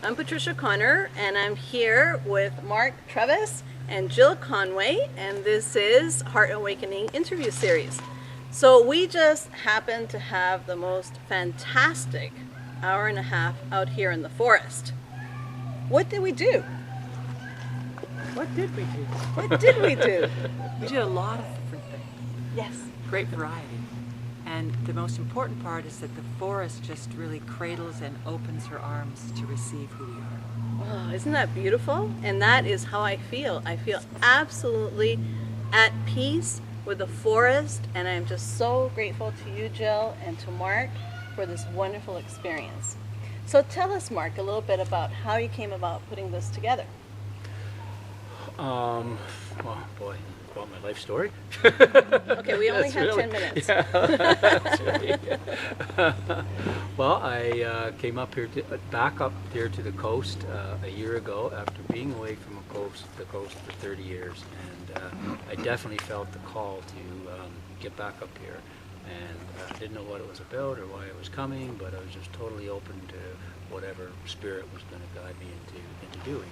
I'm Patricia Connor, and I'm here with Mark Trevis and Jill Conway, and this is Heart Awakening interview series. So we just happened to have the most fantastic hour and a half out here in the forest. What did we do? What did we do? What did we do? We did a lot of different things. Yes. Great variety. And the most important part is that the forest just really cradles and opens her arms to receive who we are. Oh, isn't that beautiful? And that is how I feel. I feel absolutely at peace with the forest, and I'm just so grateful to you, Jill, and to Mark for this wonderful experience. So tell us, Mark, a little bit about how you came about putting this together. Well, boy, about my life story. Okay, we only have 10 minutes. Yeah, that's right. Well, I came up here, back up here to the coast a year ago after being away from the coast for 30 years, and I definitely felt the call to get back up here. And I didn't know what it was about or why I was coming, but I was just totally open to whatever spirit was going to guide me into doing.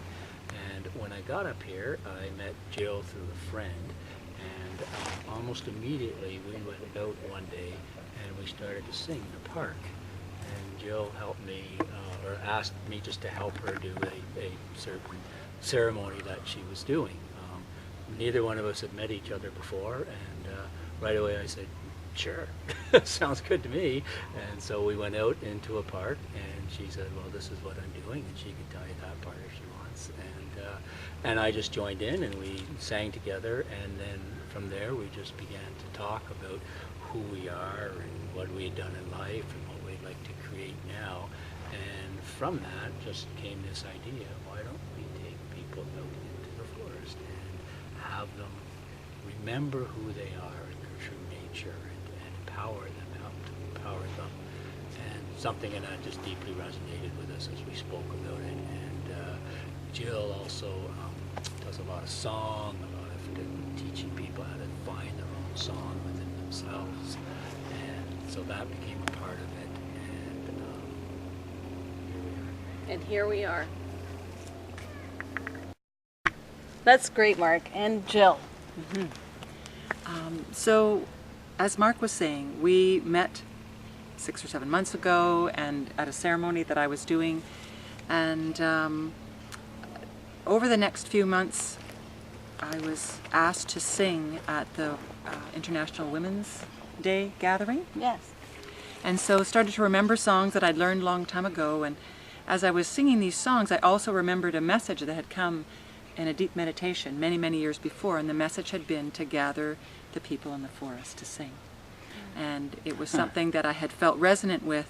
And when I got up here, I met Jill through a friend, and almost immediately we went out one day and we started to sing in the park. And Jill helped me, or asked me just to help her do a certain ceremony that she was doing. Neither one of us had met each other before, and right away I said, sure, sounds good to me. And so we went out into a park, and she said, well, this is what I'm doing, and she could tell you that part if she wants. And I just joined in, and we sang together, and then from there we just began to talk about who we are and what we had done in life and what we'd like to create now. And from that just came this idea, why don't we take people out into the forest and have them remember who they are in their true nature and empower them, help to empower them. And something that just deeply resonated with us as we spoke about it. And Jill also does a lot of song, a lot of teaching people how to find their own song within themselves. And so that became a part of it. And here we are. That's great, Mark. And Jill. So, as Mark was saying, we met 6 or 7 months ago and at a ceremony that I was doing, and over the next few months I was asked to sing at the International Women's Day gathering. Yes. And so started to remember songs that I'd learned a long time ago, and as I was singing these songs I also remembered a message that had come in a deep meditation many, many years before, and the message had been to gather the people in the forest to sing. And it was something that I had felt resonant with,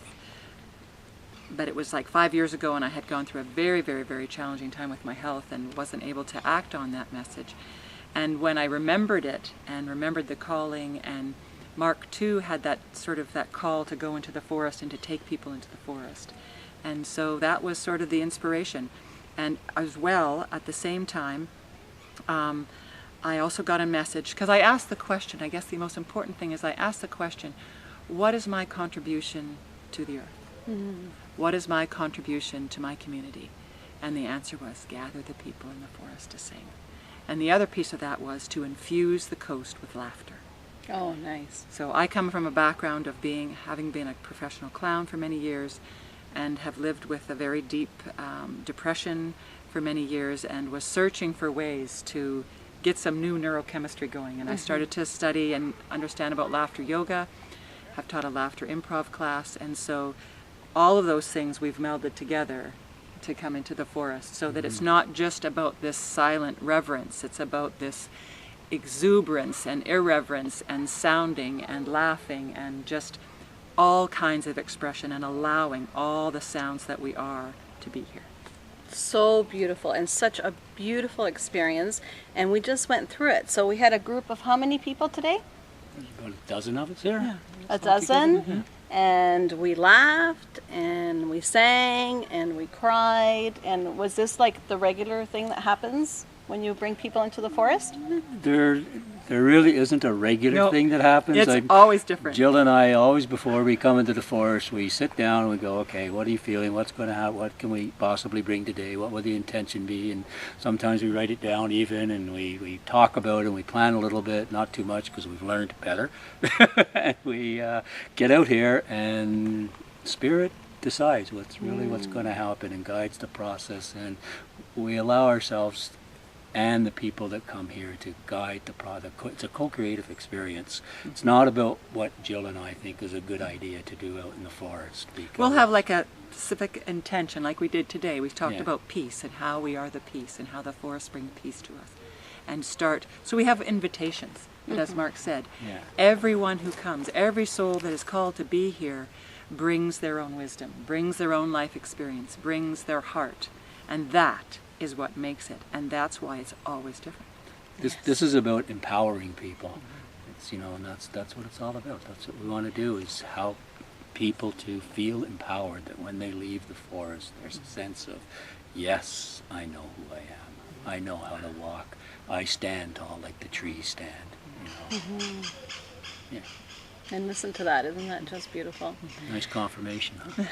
but it was like 5 years ago, and I had gone through a very, very, very challenging time with my health and wasn't able to act on that message. And when I remembered it and remembered the calling, and Mark too had that sort of that call to go into the forest and to take people into the forest. And so that was sort of the inspiration. And as well, at the same time, I also got a message, because I asked the question, I guess the most important thing is I asked the question, what is my contribution to the earth? Mm-hmm. What is my contribution to my community? And the answer was, gather the people in the forest to sing. And the other piece of that was to infuse the coast with laughter. Oh, nice. So I come from a background of having been a professional clown for many years, and have lived with a very deep depression for many years, and was searching for ways to get some new neurochemistry going. And I started to study and understand about laughter yoga, have taught a laughter improv class, and so all of those things we've melded together to come into the forest, so that it's not just about this silent reverence, it's about this exuberance and irreverence and sounding and laughing and just all kinds of expression, and allowing all the sounds that we are to be here. So beautiful, and such a beautiful experience, and we just went through it. So we had a group of how many people today? about a dozen of us here. Yeah. A dozen. And we laughed and we sang and we cried. And was this like the regular thing that happens when you bring people into the forest? There really isn't a regular No, thing that happens. It's always different. Jill and I always, before we come into the forest, we sit down and we go, okay, what are you feeling? What's going to happen? What can we possibly bring today? What would the intention be? And sometimes we write it down even, and we talk about it and we plan a little bit, not too much because we've learned better. And we get out here and Spirit decides what's going to happen and guides the process, and we allow ourselves and the people that come here to guide the product. It's a co-creative experience. It's not about what Jill and I think is a good idea to do out in the forest. We'll have like a specific intention like we did today. We talked Yeah. about peace and how we are the peace and how the forests bring peace to us. And so we have invitations, but as Mark said, Yeah. everyone who comes, every soul that is called to be here brings their own wisdom, brings their own life experience, brings their heart. And that is what makes it, and that's why it's always different. This is about empowering people. It's, and that's what it's all about. That's what we want to do, is help people to feel empowered, that when they leave the forest there's a sense of, yes, I know who I am. I know how to walk. I stand tall like the trees stand. Yeah. And listen to that, isn't that just beautiful? Nice confirmation, huh?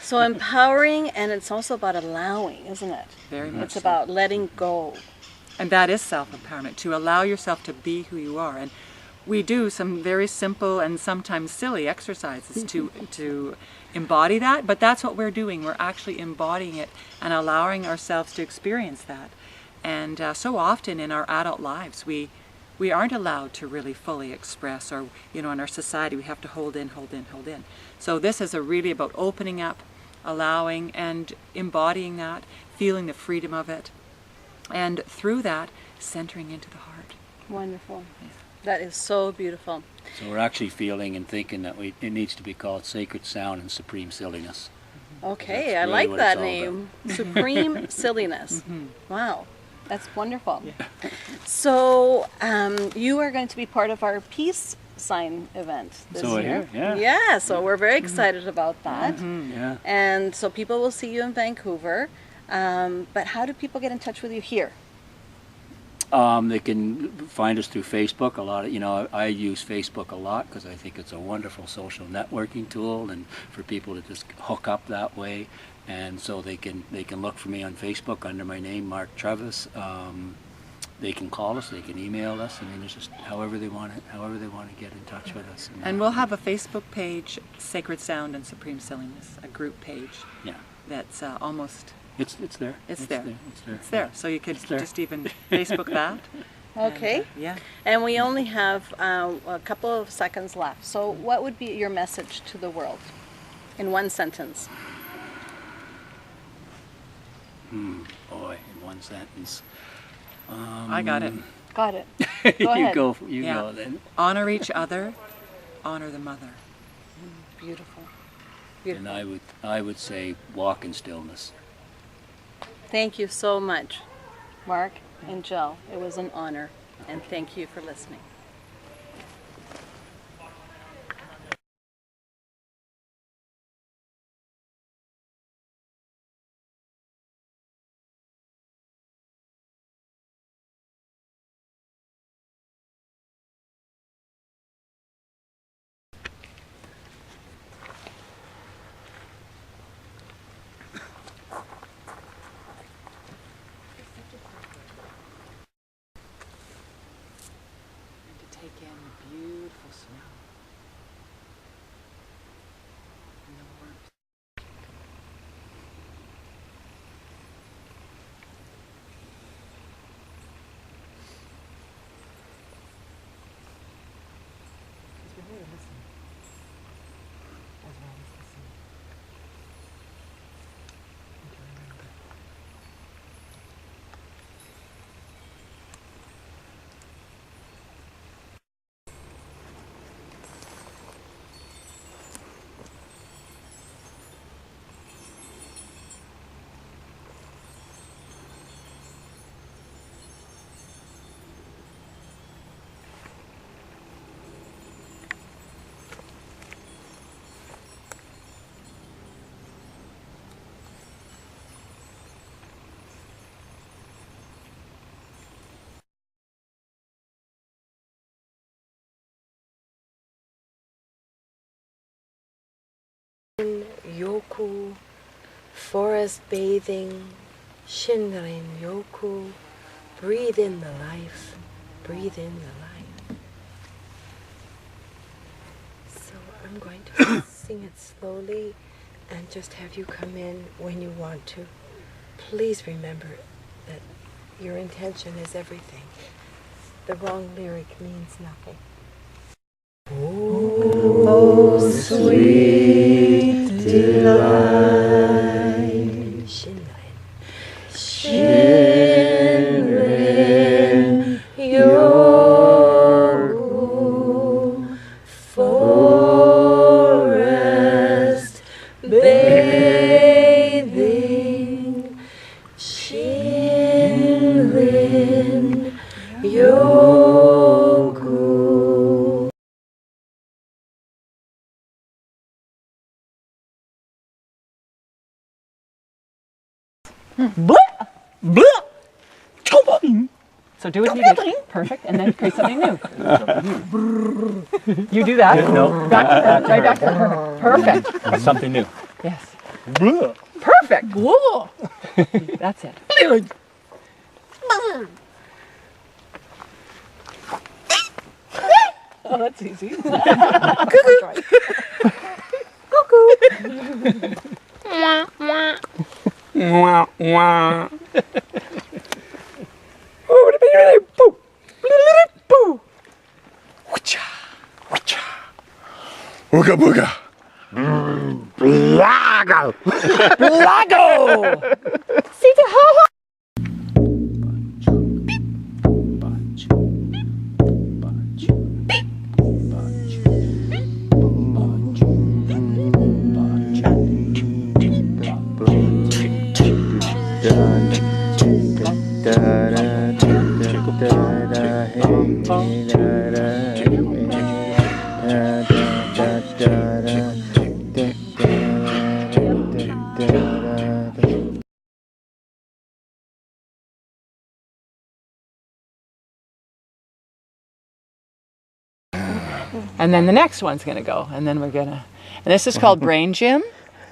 So empowering, and it's also about allowing, isn't it? Very much It's so. about letting go. And that is self-empowerment, to allow yourself to be who you are. And we do some very simple and sometimes silly exercises to embody that, but that's what we're doing. We're actually embodying it and allowing ourselves to experience that. And so often in our adult lives, we aren't allowed to really fully express, or, in our society we have to hold in, hold in, hold in. So this is really about opening up, allowing and embodying that, feeling the freedom of it, and through that, centering into the heart. Wonderful. That is so beautiful. So we're actually feeling and thinking that it needs to be called Sacred Sound and Supreme Silliness. Okay, That's I really like what that it's all name. Supreme Silliness. Wow, that's wonderful. So you are going to be part of our peace sign event this So year. yeah. Yeah, so we're very excited about that. Yeah. And so people will see you in Vancouver. But how do people get in touch with you here? They can find us through Facebook. A lot of, I use Facebook a lot because I think it's a wonderful social networking tool, and for people to just hook up that way. And so they can look for me on Facebook under my name, Mark Trevis. They can call us, they can email us. I mean, it's just however they want to get in touch with us. And we'll have a Facebook page, Sacred Sound and Supreme Silliness, a group page. Yeah. That's almost... It's there. It's there. It's there. So you could there. just even Facebook that. Okay. And, yeah. And we only have a couple of seconds left. So what would be your message to the world in one sentence? Boy, in one sentence. I got it. Got it. Go ahead. You Yeah. go then. Honor each other, honor the mother. Beautiful. And Beautiful. I would say walk in stillness. Thank you so much, Mark and Jill. It was an honor, and thank you for listening. And to take in the beautiful smell. And the warmth. Because we're here to listen, as well as to see. And to remember. Yoku, forest bathing, Shinrin Yoku, breathe in the life, breathe in the life. So I'm going to sing it slowly and just have you come in when you want to. Please remember that your intention is everything. The wrong lyric means nothing. Oh, sweet delight. Shinrin. Shinrin Yoku. Forest bathing. Shinrin Yoku. So do what you did. Perfect. And then create something new. You do that. No. Back to her. Right back to her. Perfect. Something new. Yes. Perfect. That's it. Oh, that's easy. Booga booga. Blago. Blago! And then the next one's gonna go, and then we're gonna, and this is called Brain Gym,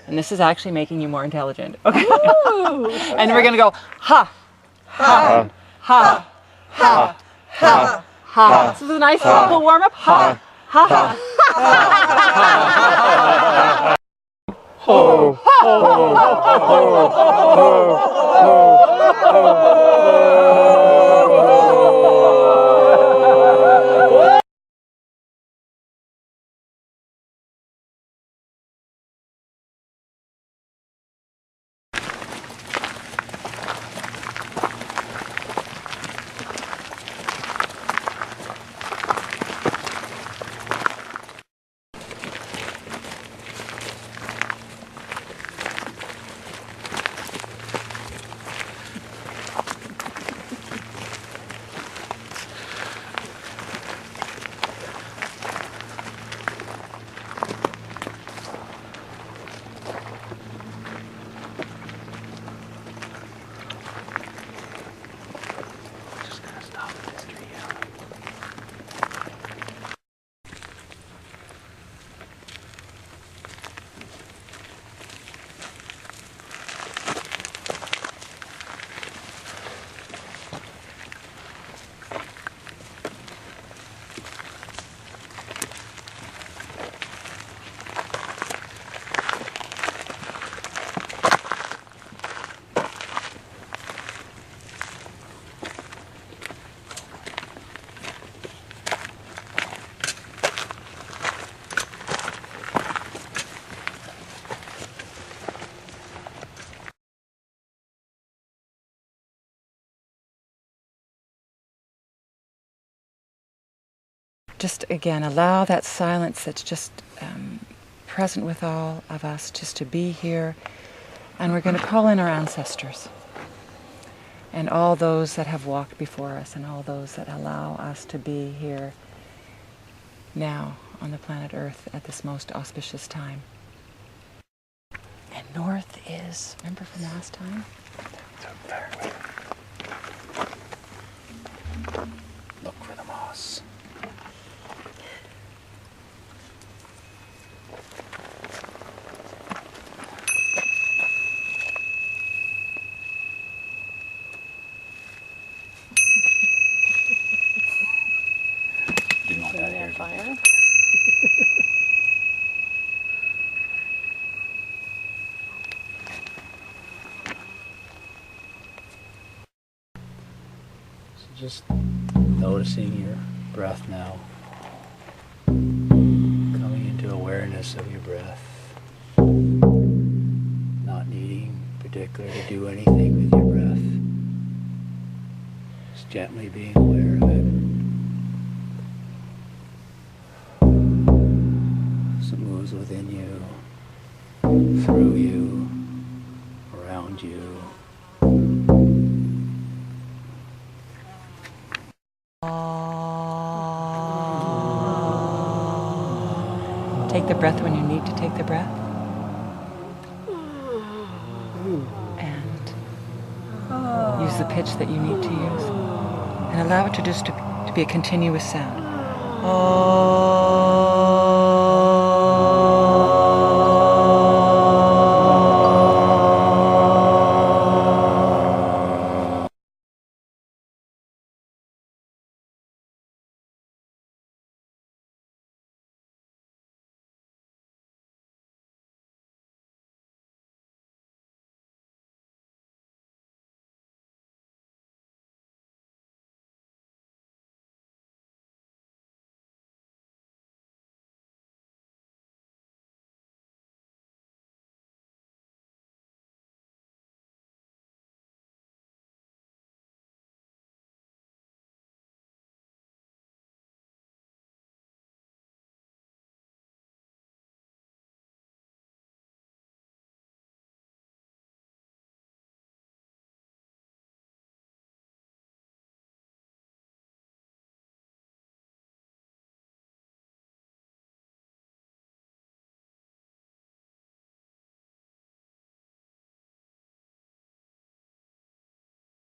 and this is actually making you more intelligent. Okay. And we're gonna go ha, ha, ha, ha, ha, ha. This is a nice little warm up. Ha, ha, ha. Ho, ho, ho, Just again, allow that silence that's just present with all of us just to be here. And we're going to call in our ancestors and all those that have walked before us and all those that allow us to be here now on the planet Earth at this most auspicious time. And north is, remember from last time? Look for the moss. there. So just noticing your breath now. Coming into awareness of your breath. Not needing particularly to do anything with your breath. Just gently being aware of it. As it moves within you, through you, around you. Take the breath when you need to take the breath. And use the pitch that you need to use. And allow it to just to be a continuous sound.